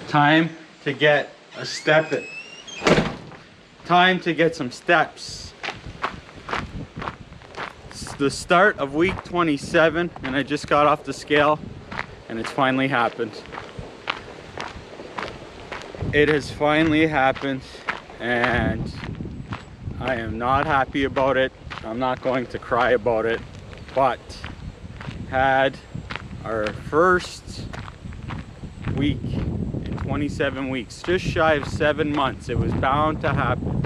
Time to get a step in. Time to get some steps. It's the start of week 27 and I just got off the scale and it's finally happened. It has finally happened and I am not happy about it. I'm not going to cry about it, but had our first week in 27 weeks, just shy of 7 months. It was bound to happen.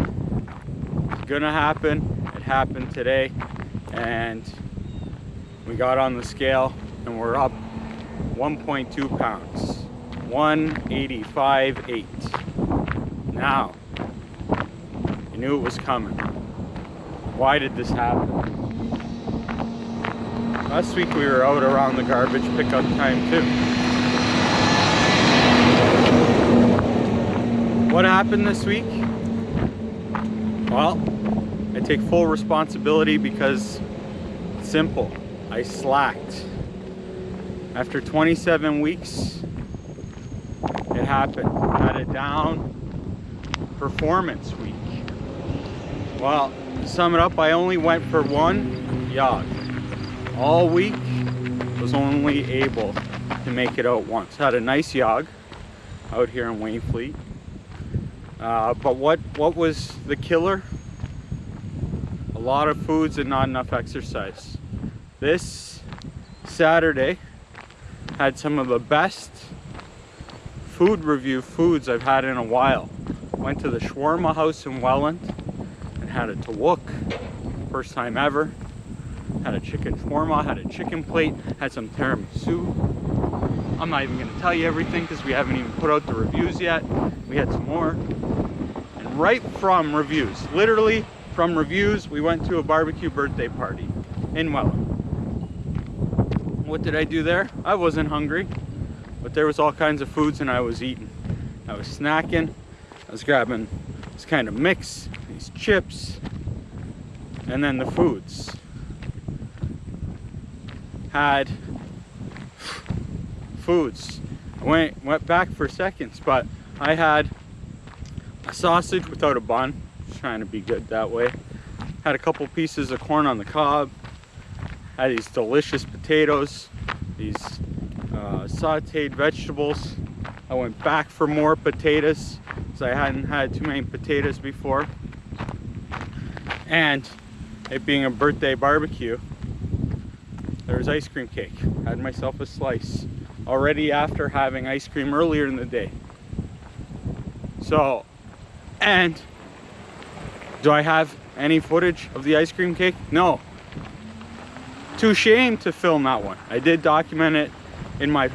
It's gonna happen. It happened today, and we got on the scale and we're up 1.2 pounds, 185.8. Now, I knew it was coming. Why did this happen? Last week we were out around the garbage pickup time too. What happened this week? Well, I take full responsibility because it's simple. I slacked. After 27 weeks, it happened. I had a down performance week. Well, to sum it up, I only went for one jog. All week, was only able to make it out once. Had a nice jog out here in Waynfleet. But what was the killer? A lot of foods and not enough exercise. This Saturday had some of the best food review foods I've had in a while. Went to the Shawarma House in Welland and had a tawuk, first time ever. Had a chicken shawarma, had a chicken plate, had some tiramisu. I'm not even gonna tell you everything because we haven't even put out the reviews yet. We had some more. And right from reviews, literally from reviews, we went to a barbecue birthday party in Welland. What did I do there? I wasn't hungry, but there was all kinds of foods and I was eating. I was snacking, I was grabbing this kind of mix, these chips, and then the foods. Had foods. I went back for seconds, but I had a sausage without a bun, just trying to be good that way. Had a couple pieces of corn on the cob. Had these delicious potatoes, these sauteed vegetables. I went back for more potatoes because I hadn't had too many potatoes before. And it being a birthday barbecue, there was ice cream cake. Had myself a slice already after having ice cream earlier in the day. So, and do I have any footage of the ice cream cake? No. Too ashamed to film that one. I did document it in my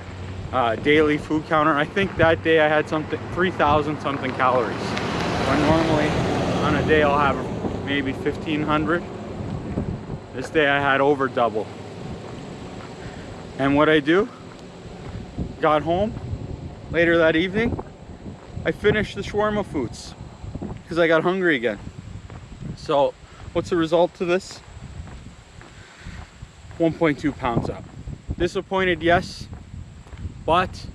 daily food counter. I think that day I had something 3,000 something calories. When normally on a day I'll have maybe 1,500. This day I had over double. And what I do, got home later that evening, I finished the shawarma foods because I got hungry again. So what's the result to this? 1.2 pounds up. Disappointed, yes, but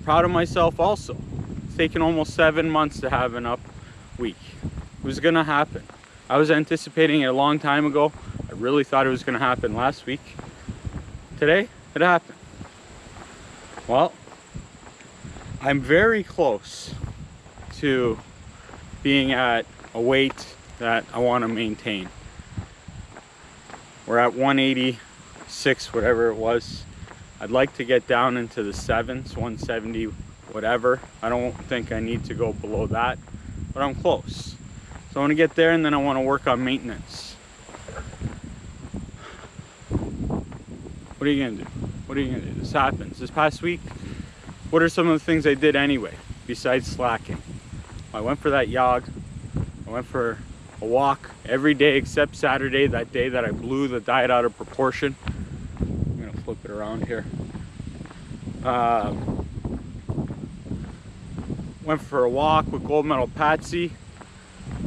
proud of myself also. It's taken almost 7 months to have an up week. It was gonna happen. I was anticipating it a long time ago. I really thought it was gonna happen last week. Today, it happened. Well, I'm very close to being at a weight that I want to maintain. We're at 186, whatever it was. I'd like to get down into the 7s, 170, whatever. I don't think I need to go below that, but I'm close. So I want to get there and then I want to work on maintenance. What are you gonna do? What are you gonna do? This happens. This past week, what are some of the things I did anyway, besides slacking? I went for that jog. I went for a walk every day except Saturday, that day that I blew the diet out of proportion. I'm gonna flip it around here. Went for a walk with Gold Medal Patsy.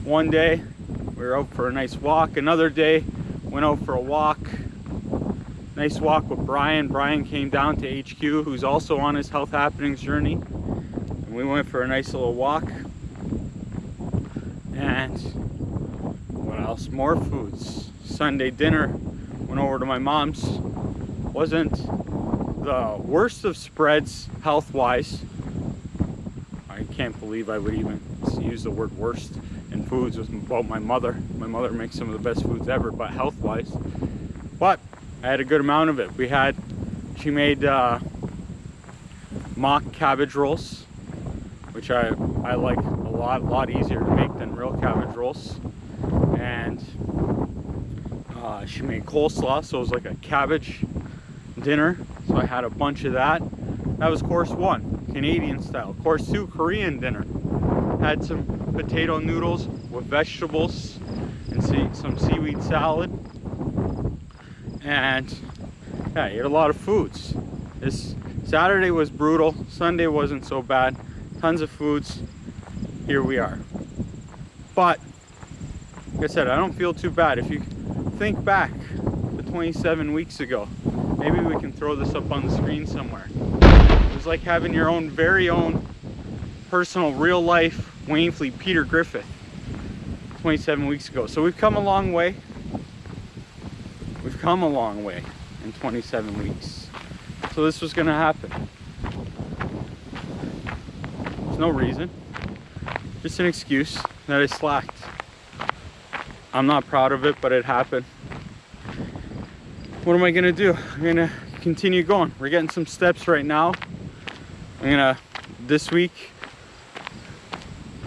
One day, we were out for a nice walk. Another day, went out for a walk. Nice walk with Brian. Brian came down to HQ, who's also on his health happenings journey. And we went for a nice little walk. And what else? More foods. Sunday dinner, went over to my mom's. Wasn't the worst of spreads health-wise. I can't believe I would even use the word worst in foods about my mother. My mother makes some of the best foods ever, but health-wise. But I had a good amount of it. She made mock cabbage rolls, which I like a lot easier to make than real cabbage rolls. And she made coleslaw, so it was like a cabbage dinner. So I had a bunch of that. That was course 1, Canadian style. Course 2, Korean dinner. Had some potato noodles with vegetables and some seaweed salad. And yeah, I ate a lot of foods. This Saturday was brutal. Sunday wasn't so bad. Tons of foods. Here we are. But like I said, I don't feel too bad. If you think back to 27 weeks ago, maybe we can throw this up on the screen somewhere. It was like having your own very own personal real life Wainfleet Peter Griffith 27 weeks ago. So we've come a long way. We've come a long way in 27 weeks. So this was gonna happen. There's no reason. Just an excuse that I slacked. I'm not proud of it, but it happened. What am I gonna do? I'm gonna continue going. We're getting some steps right now. I'm gonna, this week,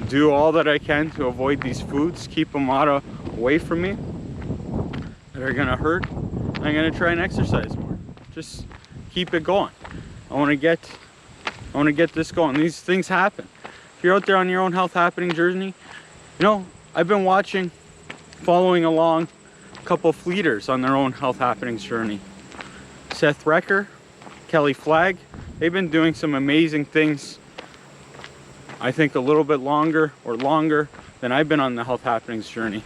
do all that I can to avoid these foods, keep them away from me that are gonna hurt. I'm gonna try and exercise more. Just keep it going. I wanna get this going. These things happen. If you're out there on your own health happening journey, you know, I've been following along a couple of fleeters on their own health happenings journey. Seth Recker, Kelly Flagg, they've been doing some amazing things. I think a little bit longer than I've been on the health happenings journey.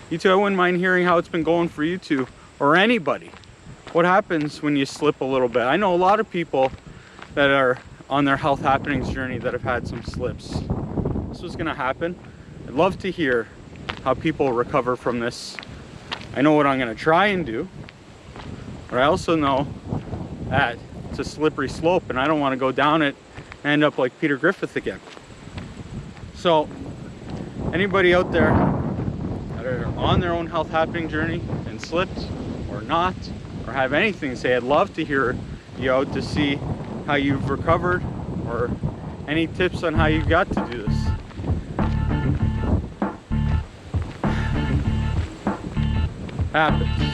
You two, I wouldn't mind hearing how it's been going for you two, or anybody. What happens when you slip a little bit? I know a lot of people that are on their health happenings journey that have had some slips. This was gonna happen. I'd love to hear how people recover from this. I know what I'm gonna try and do, but I also know that it's a slippery slope and I don't wanna go down it and end up like Peter Griffith again. So anybody out there that are on their own health happening journey and slipped or not, or have anything to say, I'd love to hear you out to see how you've recovered or any tips on how you got to do this. Happens.